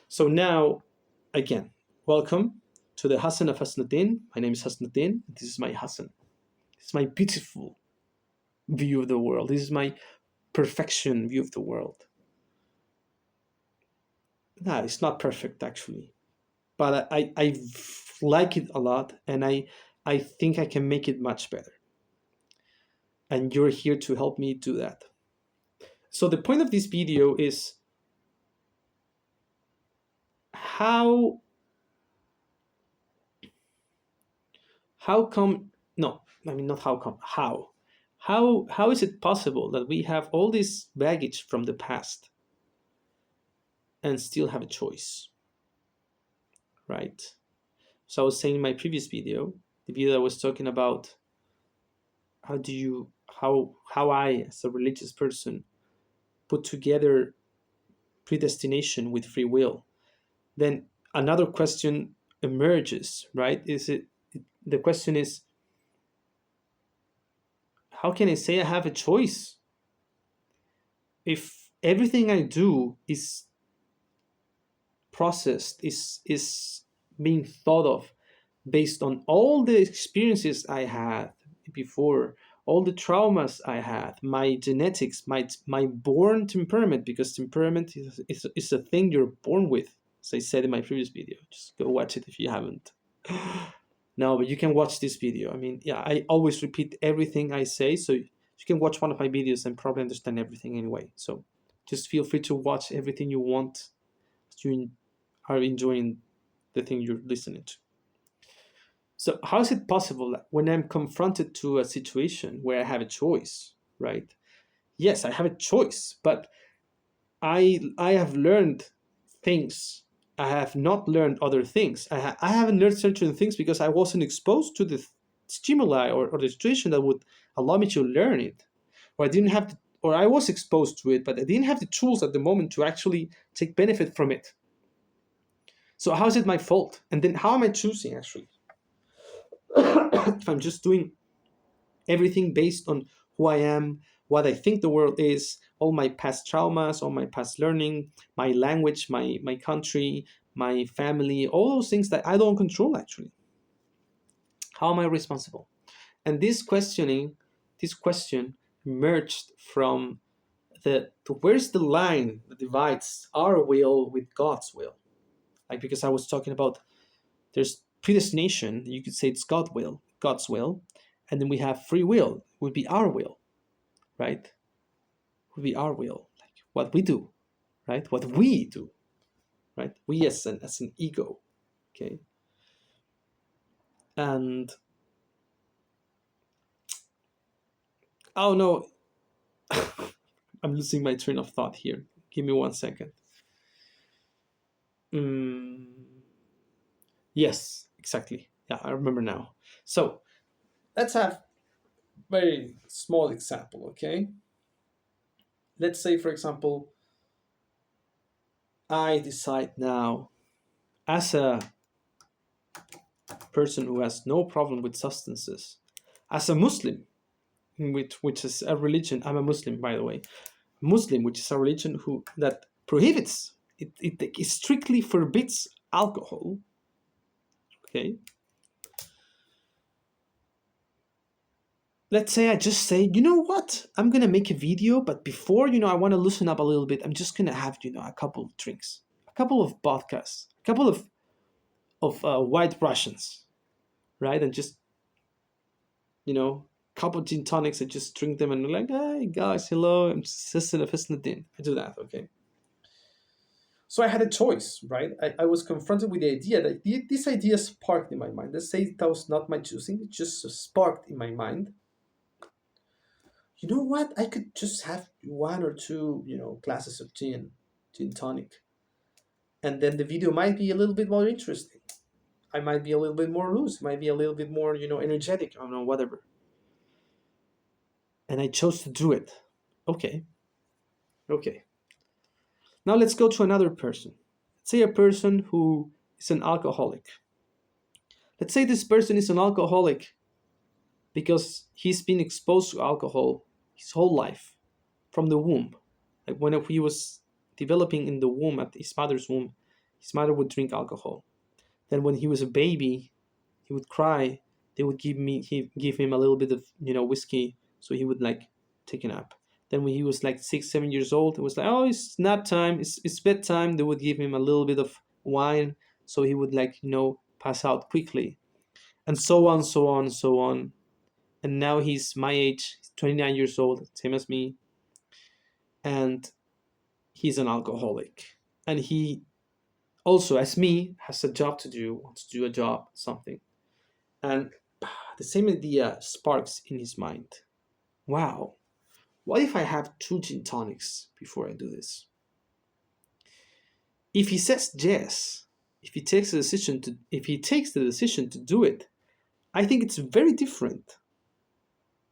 So now, again, welcome to the Hassan of Hasnaddin. My name is Hasnaddin. This is my Hassan. This is my beautiful view of the world. This is my perfection view of the world. No, it's not perfect actually, but I like it a lot, and I think I can make it much better. And you're here to help me do that. So the point of this video is how come, no, I mean not how come, how is it possible that we have all this baggage from the past and still have a choice, right? So I was saying in my previous video, the video I was talking about how I, as a religious person, put together predestination with free will. Then another question emerges, right? The question is, how can I say I have a choice if everything I do is processed, is being thought of based on all the experiences I had before, all the traumas I had, my genetics, my born temperament, because temperament is a thing you're born with, as I said in my previous video. Just go watch it if you haven't. No, but you can watch this video. I mean, yeah, I always repeat everything I say, so you can watch one of my videos and probably understand everything anyway. So just feel free to watch everything you want. You are enjoying the thing you're listening to. So how is it possible that when I'm confronted to a situation where I have a choice, right? Yes, I have a choice, but I have learned things. I have not learned other things. I haven't learned certain things because I wasn't exposed to the stimuli or the situation that would allow me to learn it, or I didn't have, or I was exposed to it, but I didn't have the tools at the moment to actually take benefit from it. So how is it my fault? And then how am I choosing actually? If I'm just doing everything based on who I am, what I think the world is, all my past traumas, all my past learning, my language, my country, my family, all those things that I don't control actually. How am I responsible? And this question emerged from where's the line that divides our will with God's will? Like, because I was talking about, there's predestination, you could say it's God's will, and then we have free will, would be our will, right? Would be our will, like what we do, right? What we do, right? We as an ego, okay? And oh no, I'm losing my train of thought here. Give me 1 second. Yes, exactly. Yeah, I remember now. So let's have very small example, okay? Let's say, for example, I decide now, as a person who has no problem with substances, as a Muslim, which is a religion, I'm a Muslim, by the way, Muslim, which is a religion that prohibits, it strictly forbids alcohol, okay? Let's say I just say, you know what? I'm gonna make a video, but before, I want to loosen up a little bit. I'm just gonna have, a couple of drinks, a couple of vodkas, a couple of white Russians, right? And just, couple of gin tonics. I just drink them and I'm like, hey guys, hello, I'm Sissin of Hisnadin. I do that, okay? So I had a choice, right? I was confronted with the idea that this idea sparked in my mind. Let's say that was not my choosing, it just sparked in my mind. You know what? I could just have one or two, glasses of gin tonic. And then the video might be a little bit more interesting. I might be a little bit more loose, might be a little bit more, energetic, I don't know, whatever. And I chose to do it. Okay. Now let's go to another person. Let's say a person who is an alcoholic. Let's say this person is an alcoholic because he's been exposed to alcohol his whole life from the womb. Like when he was developing in the womb, at his mother's womb, His mother would drink alcohol. Then when he was a baby, he would cry. They would give him a little bit of whiskey, so he would like take a nap. Then when he was like 6 7 years old, it was like, oh, it's nap time, it's bedtime. They would give him a little bit of wine, so he would like pass out quickly, and so on, so on, so on. And now he's my age, he's 29 years old, same as me, and he's an alcoholic. And he also, as me, has a job to do, wants to do a job, something. And the same idea sparks in his mind. Wow, what if I have two gin tonics before I do this? If he says yes, if he takes the decision to do it, I think it's very different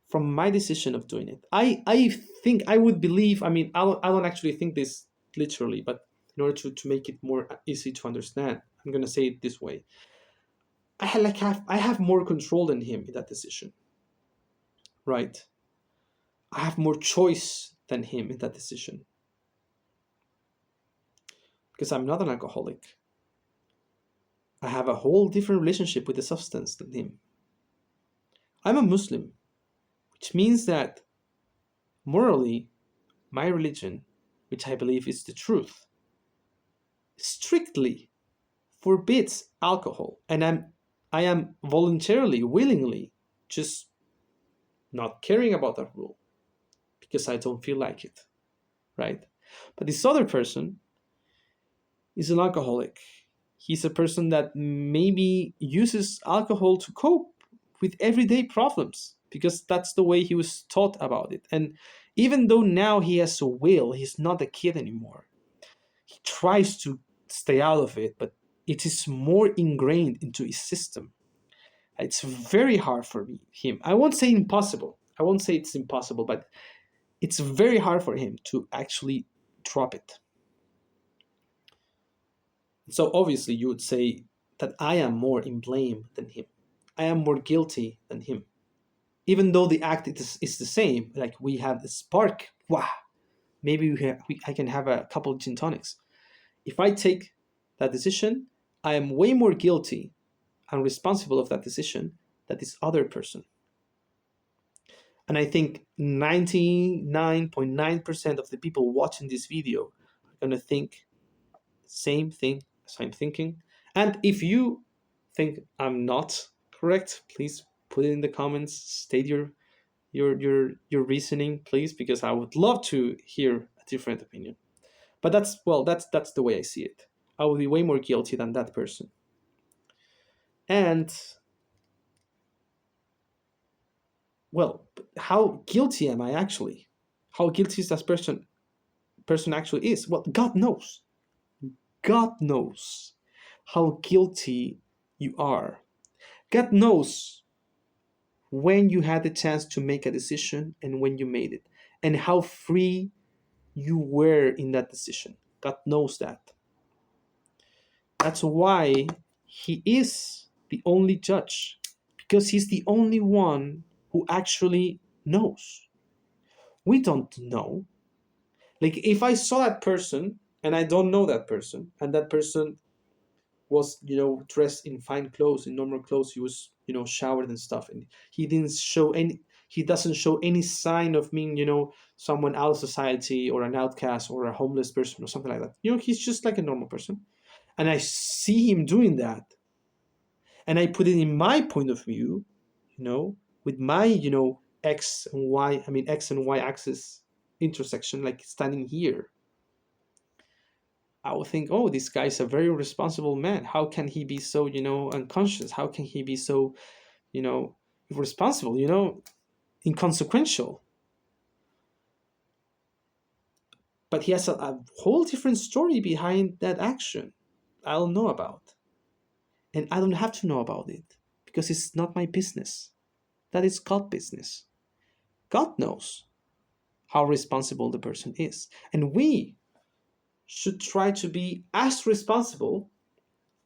from my decision of doing it. I think I would believe, I don't actually think this literally, but in order to make it more easy to understand, I'm gonna say it this way. I have more control than him in that decision, right? I have more choice than him in that decision because I'm not an alcoholic. I have a whole different relationship with the substance than him. I'm a Muslim, which means that morally, my religion, which I believe is the truth, strictly forbids alcohol, and I am voluntarily, willingly, just not caring about that rule because I don't feel like it, right? But this other person is an alcoholic. He's a person that maybe uses alcohol to cope with everyday problems because that's the way he was taught about it. And even though now he has a will, he's not a kid anymore. He tries to stay out of it, but it is more ingrained into his system. It's very hard for him. I won't say impossible. I won't say it's impossible, but it's very hard for him to actually drop it. So obviously you would say that I am more in blame than him. I am more guilty than him. Even though the act is the same, like we have the spark, wow, maybe I can have a couple of gin tonics. If I take that decision, I am way more guilty and responsible of that decision than this other person. And I think 99.9% of the people watching this video are going to think the same thing as I'm thinking. And if you think I'm not correct, please put it in the comments. State your reasoning, please, because I would love to hear a different opinion. But that's the way I see it. I would be way more guilty than that person. And well, how guilty am I actually? How guilty is that person actually is? Well, God knows. God knows how guilty you are. God knows when you had the chance to make a decision and when you made it, and how free you were in that decision. God knows that. That's why He is the only judge, because He's the only one who actually knows. We don't know. Like, if I saw that person and I don't know that person, and that person was dressed in fine clothes, in normal clothes, he was showered and stuff, and he doesn't show any sign of being someone out of society or an outcast or a homeless person or something like that. He's just like a normal person, and I see him doing that, and I put it in my point of view, with my x and y axis intersection, like standing here. I would think, oh, this guy's a very responsible man. How can he be so, unconscious? How can he be so, irresponsible, inconsequential? But he has a whole different story behind that action I don't know about. And I don't have to know about it because it's not my business. That is God's business. God knows how responsible the person is. And we should try to be as responsible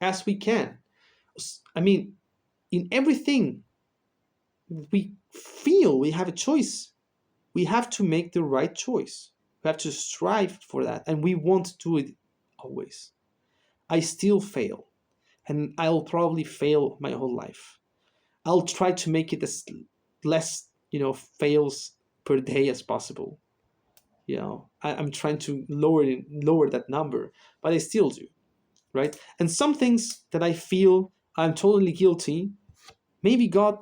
as we can. I mean, in everything we feel we have a choice, we have to make the right choice. We have to strive for that, and we won't do it always. I still fail, and I'll probably fail my whole life. I'll try to make it as less, fails per day as possible. I'm trying to lower that number, but I still do, right? And some things that I feel I'm totally guilty, maybe God,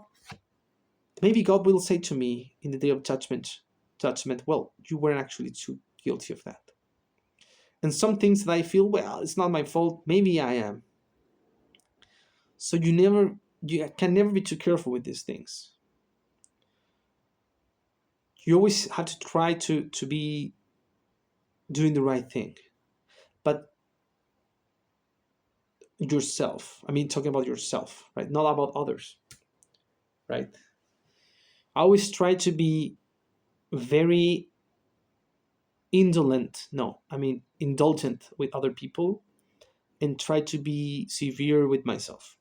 maybe God will say to me in the day of judgment, well, you weren't actually too guilty of that. And some things that I feel, well, it's not my fault, maybe I am. So you can never be too careful with these things. You always have to try to be doing the right thing. But yourself, I mean, talking about yourself, right? Not about others, right? I always try to be very indolent, no, I mean, indulgent with other people, and try to be severe with myself.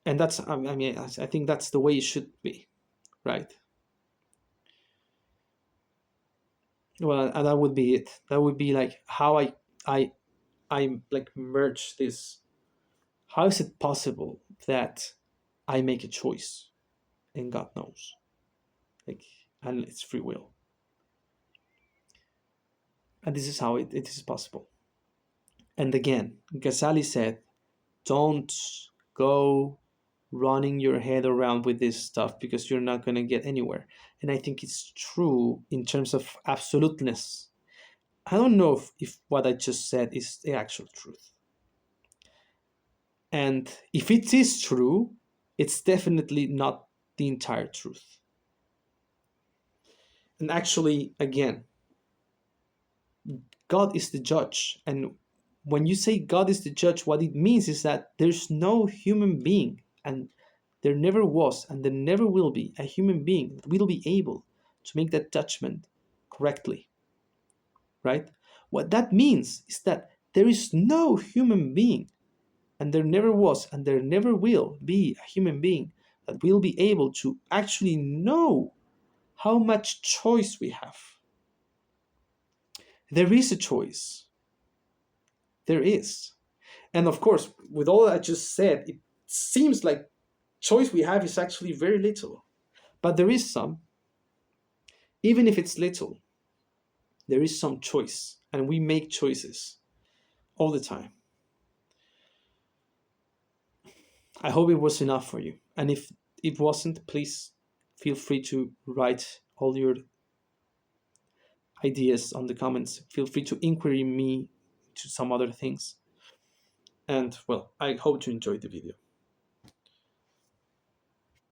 And that's, I mean, I think that's the way it should be, right? Well, and that would be it. That would be like how I I like merge this. How is it possible that I make a choice and God knows, like, and it's free will, and this is how it is possible. And again, Ghazali said, don't go running your head around with this stuff because you're not going to get anywhere. And I think it's true in terms of absoluteness. I don't know if what I just said is the actual truth. And if it is true, it's definitely not the entire truth. And actually, again, God is the judge. And when you say God is the judge, what it means is that there's no human being, and there never was, and there never will be a human being that will be able to make that judgment correctly, right? What that means is that there is no human being, and there never was, and there never will be a human being that will be able to actually know how much choice we have. There is a choice. There is. And of course, with all I just said, it seems like choice we have is actually very little. But there is some. Even if it's little, there is some choice. And we make choices all the time. I hope it was enough for you. And if it wasn't, please feel free to write all your ideas on the comments. Feel free to inquiry me to some other things. And well, I hope you enjoyed the video.